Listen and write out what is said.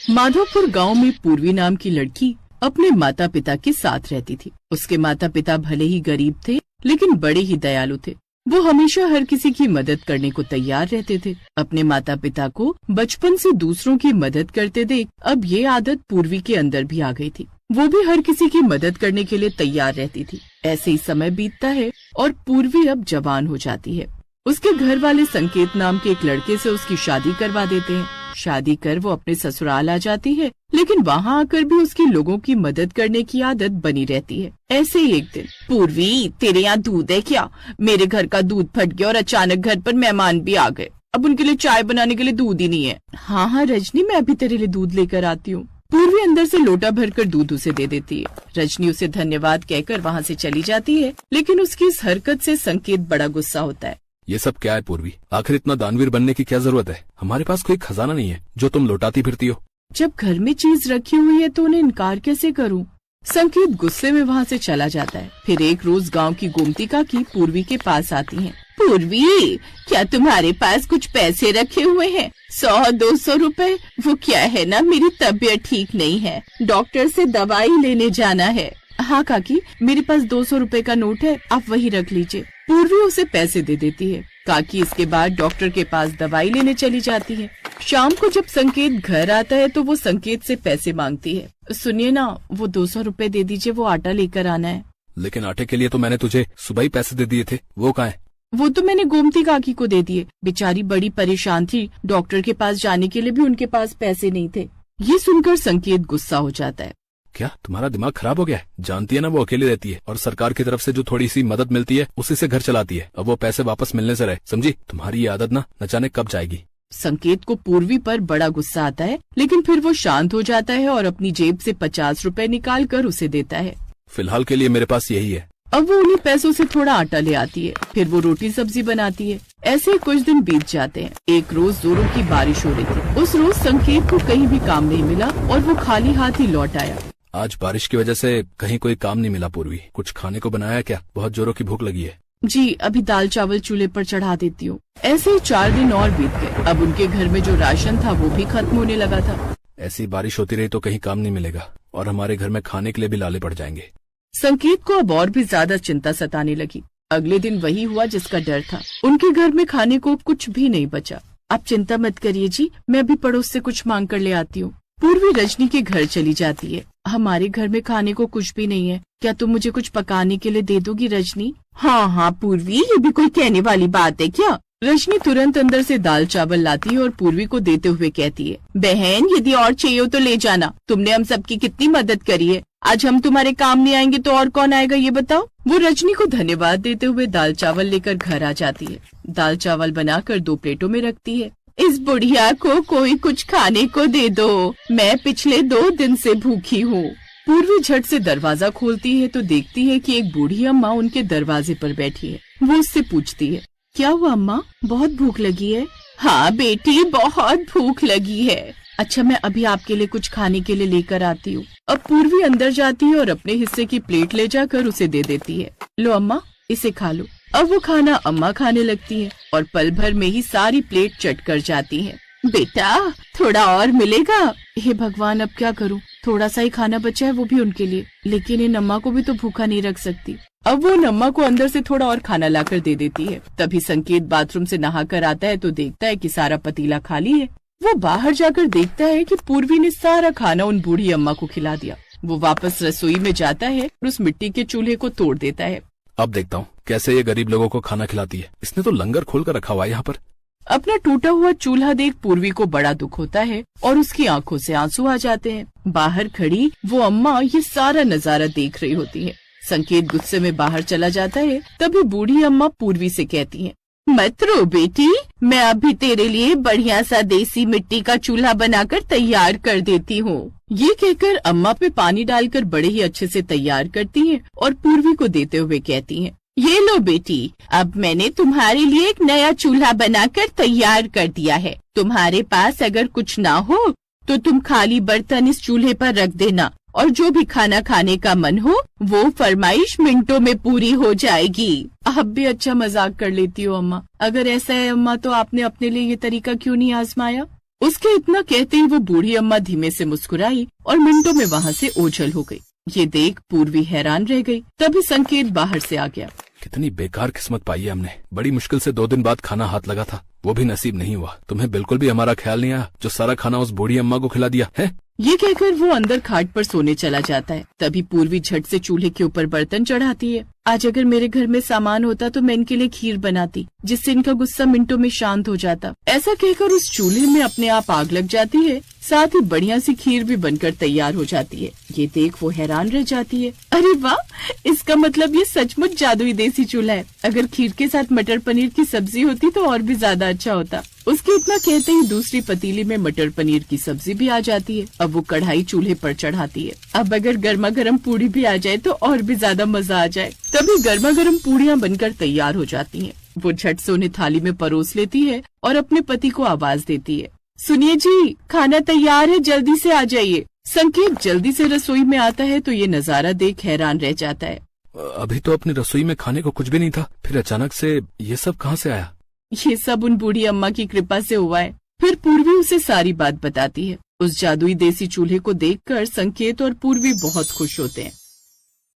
माधोपुर गांव में पूर्वी नाम की लड़की अपने माता पिता के साथ रहती थी। उसके माता पिता भले ही गरीब थे, लेकिन बड़े ही दयालु थे। वो हमेशा हर किसी की मदद करने को तैयार रहते थे। अपने माता पिता को बचपन से दूसरों की मदद करते देख अब ये आदत पूर्वी के अंदर भी आ गई थी। वो भी हर किसी की मदद करने के लिए तैयार रहती थी। ऐसे ही समय बीतता है और पूर्वी अब जवान हो जाती है। उसके घर वाले संकेत नाम के एक लड़के से उसकी शादी करवा देते हैं। शादी कर वो अपने ससुराल आ जाती है, लेकिन वहाँ आकर भी उसकी लोगों की मदद करने की आदत बनी रहती है। ऐसे ही एक दिन, पूर्वी, तेरे यहाँ दूध है क्या? मेरे घर का दूध फट गया और अचानक घर पर मेहमान भी आ गए। अब उनके लिए चाय बनाने के लिए दूध ही नहीं है। हाँ रजनी, मैं अभी तेरे लिए दूध लेकर आती हूँ। पूर्वी अंदर से लोटा भरकर दूध उसे दे देती है। रजनी उसे धन्यवाद कहकर वहाँ से चली जाती है, लेकिन उसकी इस हरकत से संकेत बड़ा गुस्सा होता है। ये सब क्या है पूर्वी? आखिर इतना दानवीर बनने की क्या जरूरत है? हमारे पास कोई खजाना नहीं है जो तुम लौटाती फिरती हो। जब घर में चीज रखी हुई है तो उन्हें इनकार कैसे करूं? संकेत गुस्से में वहाँ से चला जाता है। फिर एक रोज गांव की गोमती काकी पूर्वी के पास आती हैं। पूर्वी, क्या तुम्हारे पास कुछ पैसे रखे हुए हैं? 100-200 रुपए? वो क्या है ना, मेरी तबीयत ठीक नहीं है, डॉक्टर से दवाई लेने जाना है। हाँ काकी, मेरे पास 200 रुपए का नोट है, आप वही रख लीजिए। पूर्वी उसे पैसे दे देती है। काकी इसके बाद डॉक्टर के पास दवाई लेने चली जाती है। शाम को जब संकेत घर आता है तो वो संकेत से पैसे मांगती है। सुनिए ना, वो 200 रुपए दे दीजिए, वो आटा लेकर आना है। लेकिन आटे के लिए तो मैंने तुझे सुबह ही पैसे दे दिए थे, वो कहाँ है? वो तो मैंने गोमती काकी को दे दिए। बेचारी बड़ी परेशान थी, डॉक्टर के पास जाने के लिए भी उनके पास पैसे नहीं थे। ये सुनकर संकेत गुस्सा हो जाता है। क्या तुम्हारा दिमाग खराब हो गया है? जानती है ना वो अकेली रहती है और सरकार की तरफ से जो थोड़ी सी मदद मिलती है उसी से घर चलाती है। अब वो पैसे वापस मिलने से रहे, समझी? तुम्हारी ये आदत ना न जाने कब जाएगी। संकेत को पूर्वी पर बड़ा गुस्सा आता है, लेकिन फिर वो शांत हो जाता है और अपनी जेब से 50 रुपए निकाल कर उसे देता है। फिलहाल के लिए मेरे पास यही है। अब वो उन्हीं पैसों से थोड़ा आटा ले आती है। फिर वो रोटी सब्जी बनाती है। ऐसे ही कुछ दिन बीत जाते हैं। एक रोज जोरों की बारिश हो रही थी। उस रोज संकेत को कहीं भी काम नहीं मिला और वो खाली हाथ ही लौट आया। आज बारिश की वजह से कहीं कोई काम नहीं मिला। पूर्वी, कुछ खाने को बनाया क्या? बहुत जोरों की भूख लगी है। जी, अभी दाल चावल चूल्हे पर चढ़ा देती हूँ। ऐसे ही 4 दिन और बीत गए। अब उनके घर में जो राशन था वो भी खत्म होने लगा था। ऐसी बारिश होती रही तो कहीं काम नहीं मिलेगा और हमारे घर में खाने के लिए भी लाले पड़ जाएंगे। संकेत को अब और भी ज्यादा चिंता सताने लगी। अगले दिन वही हुआ जिसका डर था। उनके घर में खाने को कुछ भी नहीं बचा। आप चिंता मत करिए जी, मैं अभी पड़ोस से कुछ मांग कर ले आती हूँ। पूर्वी रजनी के घर चली जाती है। हमारे घर में खाने को कुछ भी नहीं है, क्या तुम मुझे कुछ पकाने के लिए दे दोगी रजनी? हाँ पूर्वी, ये भी कोई कहने वाली बात है क्या? रजनी तुरंत अंदर से दाल चावल लाती है और पूर्वी को देते हुए कहती है, बहन, यदि और चाहिए तो ले जाना। तुमने हम सबकी कितनी मदद करी है, आज हम तुम्हारे काम नहीं आएंगे तो और कौन आएगा, ये बताओ। वो रजनी को धन्यवाद देते हुए दाल चावल लेकर घर आ जाती है। दाल चावल बनाकर 2 प्लेटों में रखती है। इस बुढ़िया को कोई कुछ खाने को दे दो, मैं पिछले 2 दिन से भूखी हूँ। पूर्वी झट से दरवाजा खोलती है तो देखती है कि एक बूढ़ी अम्मा उनके दरवाजे पर बैठी है। वो उससे पूछती है, क्या हुआ अम्मा, बहुत भूख लगी है? हाँ बेटी, बहुत भूख लगी है। अच्छा, मैं अभी आपके लिए कुछ खाने के लिए लेकर आती हूँ। अब पूर्वी अंदर जाती है और अपने हिस्से की प्लेट ले जाकर उसे दे देती है। लो अम्मा, इसे खा लो। अब वो खाना अम्मा खाने लगती है और पल भर में ही सारी प्लेट चट कर जाती है। बेटा, थोड़ा और मिलेगा? हे भगवान, अब क्या करूं? थोड़ा सा ही खाना बचा है, वो भी उनके लिए, लेकिन इन अम्मा को भी तो भूखा नहीं रख सकती। अब वो अम्मा को अंदर से थोड़ा और खाना लाकर दे देती है। तभी संकेत बाथरूम से नहा कर आता है तो देखता है कि सारा पतीला खाली है। वो बाहर जाकर देखता है कि पूर्वी ने सारा खाना उन बूढ़ी अम्मा को खिला दिया। वो वापस रसोई में जाता है और उस मिट्टी के चूल्हे को तोड़ देता है। अब देखता हूँ कैसे ये गरीब लोगों को खाना खिलाती है। इसने तो लंगर खोल कर रखा हुआ है यहाँ पर। अपना टूटा हुआ चूल्हा देख पूर्वी को बड़ा दुख होता है और उसकी आंखों से आंसू आ जाते हैं। बाहर खड़ी वो अम्मा ये सारा नजारा देख रही होती है। संकेत गुस्से में बाहर चला जाता है। तभी बूढ़ी अम्मा पूर्वी से कहती है, मत रो बेटी, मैं अभी तेरे लिए बढ़िया सा देसी मिट्टी का चूल्हा बनाकर तैयार कर देती हूँ। ये कहकर अम्मा पे पानी डालकर बड़े ही अच्छे से तैयार करती हैं और पूर्वी को देते हुए कहती हैं, ये लो बेटी, अब मैंने तुम्हारे लिए एक नया चूल्हा बनाकर तैयार कर दिया है। तुम्हारे पास अगर कुछ ना हो तो तुम खाली बर्तन इस चूल्हे पर रख देना और जो भी खाना खाने का मन हो वो फरमाइश मिनटों में पूरी हो जाएगी। आप भी अच्छा मजाक कर लेती हो अम्मा। अगर ऐसा है अम्मा तो आपने अपने लिए ये तरीका क्यों नहीं आजमाया? उसके इतना कहते ही वो बूढ़ी अम्मा धीमे से मुस्कुराई और मिनटों में वहाँ से ओझल हो गई। ये देख पूर्वी हैरान रह गई। तभी संकेत बाहर से आ गया। कितनी बेकार किस्मत पाई है हमने। बड़ी मुश्किल से 2 दिन बाद खाना हाथ लगा था, वो भी नसीब नहीं हुआ। तुम्हें बिल्कुल भी हमारा ख्याल नहीं आया जो सारा खाना उस बूढ़ी अम्मा को खिला दिया है। ये कहकर वो अंदर खाट पर सोने चला जाता है। तभी पूर्वी झट से चूल्हे के ऊपर बर्तन चढ़ाती है। आज अगर मेरे घर में सामान होता तो मैं इनके लिए खीर बनाती, जिससे इनका गुस्सा मिनटों में शांत हो जाता। ऐसा कहकर उस चूल्हे में अपने आप आग लग जाती है। साथ ही बढ़िया सी खीर भी बनकर तैयार हो जाती है। ये देख वो हैरान रह जाती है। अरे वाह, इसका मतलब ये सचमुच जादुई देसी चूल्हा है। अगर खीर के साथ मटर पनीर की सब्जी होती तो और भी ज्यादा अच्छा होता। उसके इतना कहते ही दूसरी पतीली में मटर पनीर की सब्जी भी आ जाती है। अब वो कढ़ाई चूल्हे पर चढ़ाती है। अब अगर गर्मा गर्म पूड़ी भी आ जाए तो और भी ज्यादा मजा आ जाए। तभी गर्मा गर्म पूड़ियाँ बनकर तैयार हो जाती हैं। वो झट से उन्हें थाली में परोस लेती है और अपने पति को आवाज देती है, सुनिए जी, खाना तैयार है, जल्दी से आ जाइए। संकेत जल्दी से रसोई में आता है तो ये नजारा देख हैरान रह जाता है। अभी तो अपनी रसोई में खाने को कुछ भी नहीं था, फिर अचानक से ये सब कहाँ से आया? ये सब उन बूढ़ी अम्मा की कृपा से हुआ है। फिर पूर्वी उसे सारी बात बताती है। उस जादुई देसी चूल्हे को देखकर संकेत और पूर्वी बहुत खुश होते हैं।